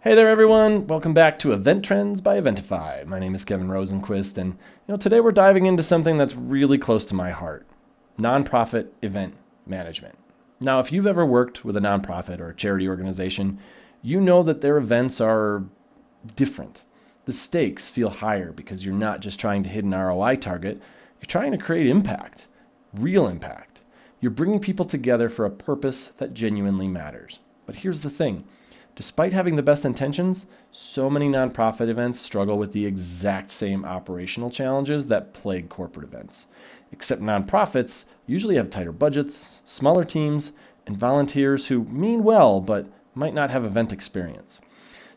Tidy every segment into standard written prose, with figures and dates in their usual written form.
Hey there everyone, welcome back to Event Trends by Eventify. My name is Kevin Rosenquist and today we're diving into something that's really close to my heart, nonprofit event management. Now if you've ever worked with a nonprofit or a charity organization, you know that their events are different. The stakes feel higher because you're not just trying to hit an ROI target, you're trying to create impact, real impact. You're bringing people together for a purpose that genuinely matters. But here's the thing. Despite having the best intentions, so many nonprofit events struggle with the exact same operational challenges that plague corporate events. Except nonprofits usually have tighter budgets, smaller teams, and volunteers who mean well but might not have event experience.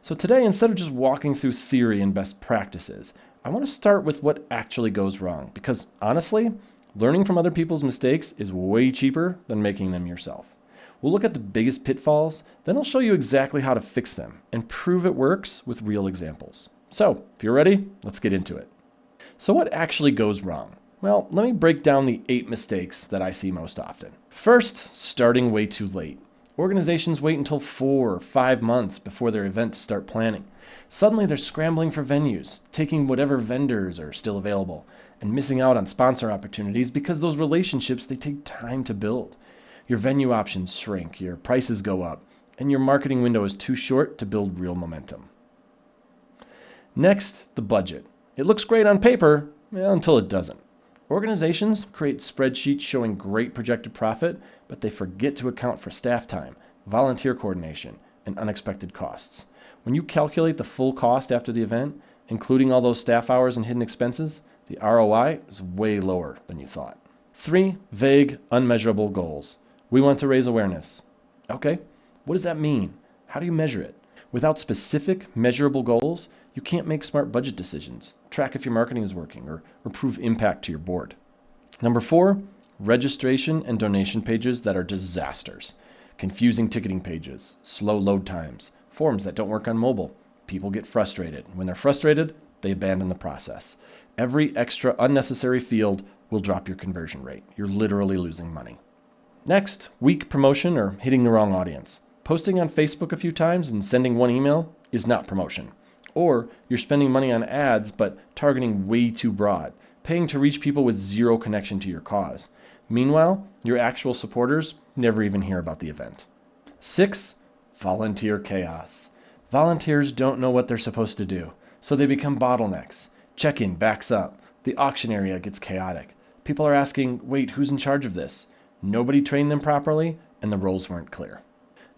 So today, instead of just walking through theory and best practices, I want to start with what actually goes wrong. Because honestly, learning from other people's mistakes is way cheaper than making them yourself. We'll look at the biggest pitfalls, then I'll show you exactly how to fix them and prove it works with real examples. So, if you're ready, let's get into it. So what actually goes wrong? Well, let me break down the 8 mistakes that I see most often. First, starting way too late. Organizations wait until 4 or 5 months before their event to start planning. Suddenly they're scrambling for venues, taking whatever vendors are still available, and missing out on sponsor opportunities because those relationships, they take time to build. Your venue options shrink, your prices go up, and your marketing window is too short to build real momentum. Next, the budget. It looks great on paper, until it doesn't. Organizations create spreadsheets showing great projected profit, but they forget to account for staff time, volunteer coordination, and unexpected costs. When you calculate the full cost after the event, including all those staff hours and hidden expenses, the ROI is way lower than you thought. 3, vague, unmeasurable goals. We want to raise awareness. Okay, what does that mean? How do you measure it? Without specific, measurable goals, you can't make smart budget decisions, track if your marketing is working, or prove impact to your board. Number 4, registration and donation pages that are disasters. Confusing ticketing pages, slow load times, forms that don't work on mobile. People get frustrated. When they're frustrated, they abandon the process. Every extra unnecessary field will drop your conversion rate. You're literally losing money. Next, weak promotion or hitting the wrong audience. Posting on Facebook a few times and sending one email is not promotion. Or you're spending money on ads but targeting way too broad, paying to reach people with zero connection to your cause. Meanwhile, your actual supporters never even hear about the event. 6, volunteer chaos. Volunteers don't know what they're supposed to do, so they become bottlenecks. Check-in backs up. The auction area gets chaotic. People are asking, wait, who's in charge of this? Nobody trained them properly, and the roles weren't clear.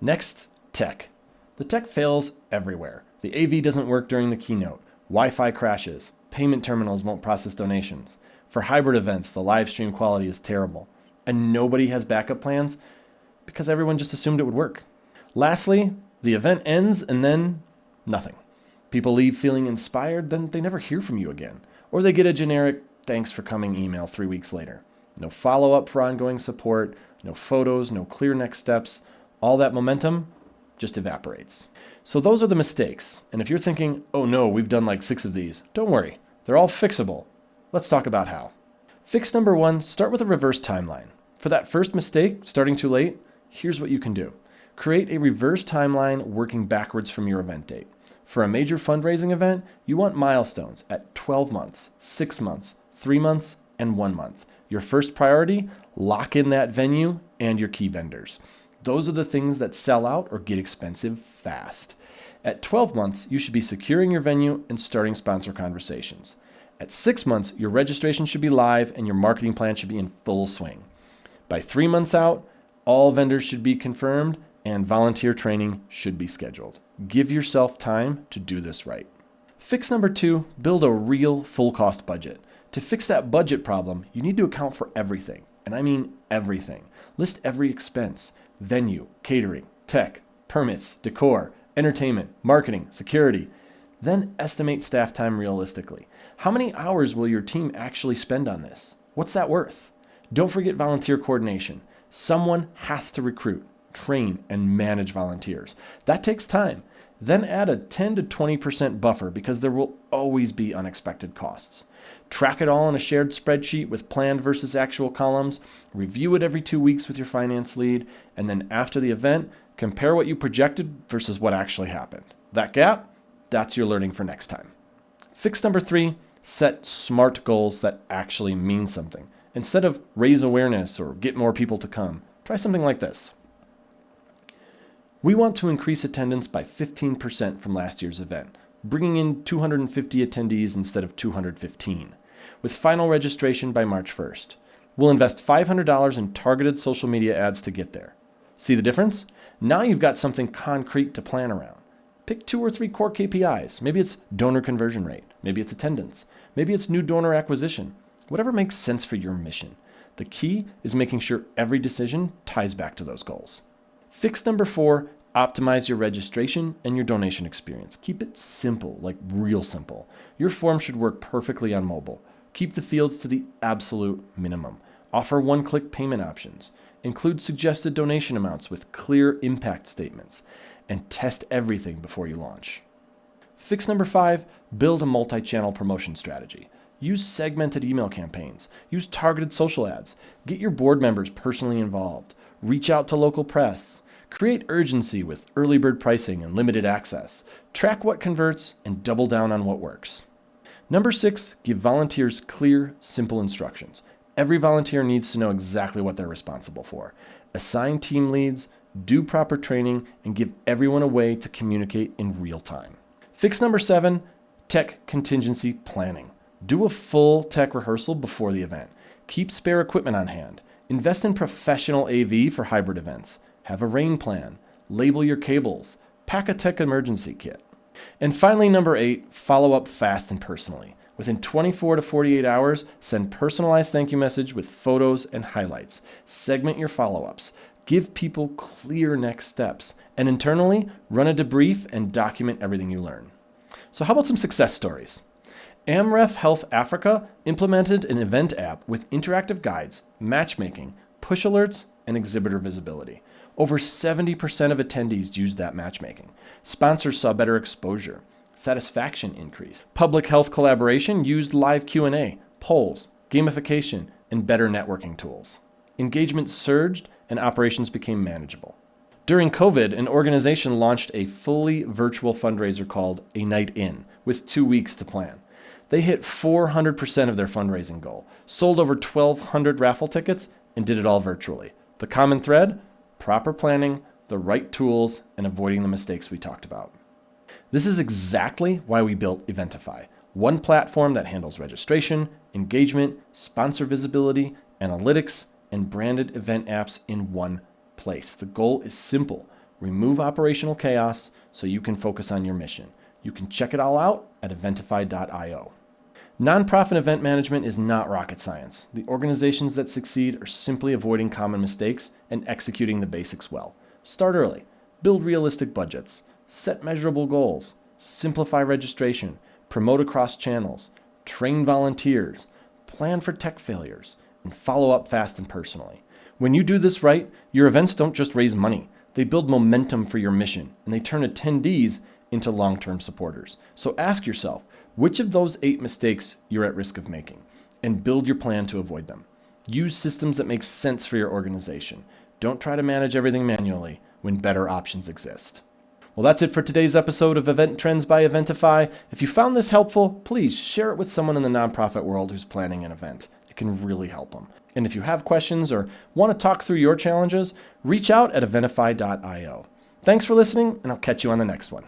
Next, tech. The tech fails everywhere. The AV doesn't work during the keynote. Wi-Fi crashes. Payment terminals won't process donations. For hybrid events, the live stream quality is terrible. And nobody has backup plans because everyone just assumed it would work. Lastly, the event ends and then nothing. People leave feeling inspired, then they never hear from you again. Or they get a generic thanks for coming email 3 weeks later. No follow-up for ongoing support, no photos, no clear next steps. All that momentum just evaporates. So those are the mistakes. And if you're thinking, oh no, we've done like 6 of these, don't worry. They're all fixable. Let's talk about how. Fix number 1, start with a reverse timeline. For that first mistake, starting too late, here's what you can do. Create a reverse timeline working backwards from your event date. For a major fundraising event, you want milestones at 12 months, 6 months, 3 months, and 1 month. Your first priority, lock in that venue and your key vendors. Those are the things that sell out or get expensive fast. At 12 months, you should be securing your venue and starting sponsor conversations. At 6 months, your registration should be live and your marketing plan should be in full swing. By 3 months out, all vendors should be confirmed and volunteer training should be scheduled. Give yourself time to do this right. Fix number 2, build a real full cost budget. To fix that budget problem, you need to account for everything, and I mean everything. List every expense: venue, catering, tech, permits, decor, entertainment, marketing, security. Then estimate staff time realistically. How many hours will your team actually spend on this? What's that worth? Don't forget volunteer coordination. Someone has to recruit, train, and manage volunteers. That takes time. Then add a 10 to 20% buffer because there will always be unexpected costs. Track it all in a shared spreadsheet with planned versus actual columns. Review it every 2 weeks with your finance lead. And then after the event, compare what you projected versus what actually happened. That gap, that's your learning for next time. Fix number 3, set SMART goals that actually mean something. Instead of raise awareness or get more people to come, try something like this. We want to increase attendance by 15% from last year's event, bringing in 250 attendees instead of 215, with final registration by March 1st. We'll invest $500 in targeted social media ads to get there. See the difference? Now you've got something concrete to plan around. Pick 2 or 3 core KPIs. Maybe it's donor conversion rate. Maybe it's attendance. Maybe it's new donor acquisition. Whatever makes sense for your mission. The key is making sure every decision ties back to those goals. Fix number 4, optimize your registration and your donation experience. Keep it simple, like real simple. Your form should work perfectly on mobile. Keep the fields to the absolute minimum. Offer one-click payment options. Include suggested donation amounts with clear impact statements. And test everything before you launch. Fix number 5, build a multi-channel promotion strategy. Use segmented email campaigns. Use targeted social ads. Get your board members personally involved. Reach out to local press. Create urgency with early bird pricing and limited access. Track what converts and double down on what works. Number 6, give volunteers clear, simple instructions. Every volunteer needs to know exactly what they're responsible for. Assign team leads, do proper training, and give everyone a way to communicate in real time. Fix number 7, tech contingency planning. Do a full tech rehearsal before the event. Keep spare equipment on hand. Invest in professional AV for hybrid events. Have a rain plan. Label your cables. Pack a tech emergency kit. And finally, number 8, follow up fast and personally. Within 24 to 48 hours, send personalized thank you message with photos and highlights. Segment your follow-ups. Give people clear next steps. And internally, run a debrief and document everything you learn. So how about some success stories? AMREF Health Africa implemented an event app with interactive guides, matchmaking, push alerts, and exhibitor visibility. Over 70% of attendees used that matchmaking. Sponsors saw better exposure. Satisfaction increased. Public health collaboration used live Q&A, polls, gamification, and better networking tools. Engagement surged and operations became manageable. During COVID, an organization launched a fully virtual fundraiser called A Night In, with 2 weeks to plan. They hit 400% of their fundraising goal, sold over 1,200 raffle tickets, and did it all virtually. The common thread? Proper planning, the right tools, and avoiding the mistakes we talked about. This is exactly why we built Eventify, one platform that handles registration, engagement, sponsor visibility, analytics, and branded event apps in one place. The goal is simple. Remove operational chaos so you can focus on your mission. You can check it all out at eventify.io. Nonprofit event management is not rocket science. The organizations that succeed are simply avoiding common mistakes and executing the basics well. Start early. Build realistic budgets. Set measurable goals. Simplify registration. Promote across channels. Train volunteers. Plan for tech failures. And follow up fast and personally. When you do this right, your events don't just raise money. They build momentum for your mission, and they turn attendees into long-term supporters. So ask yourself, which of those 8 mistakes you're at risk of making, and build your plan to avoid them. Use systems that make sense for your organization. Don't try to manage everything manually when better options exist. Well, that's it for today's episode of Event Trends by Eventify. If you found this helpful, please share it with someone in the nonprofit world who's planning an event. It can really help them. And if you have questions or want to talk through your challenges, reach out at eventify.io. Thanks for listening, and I'll catch you on the next one.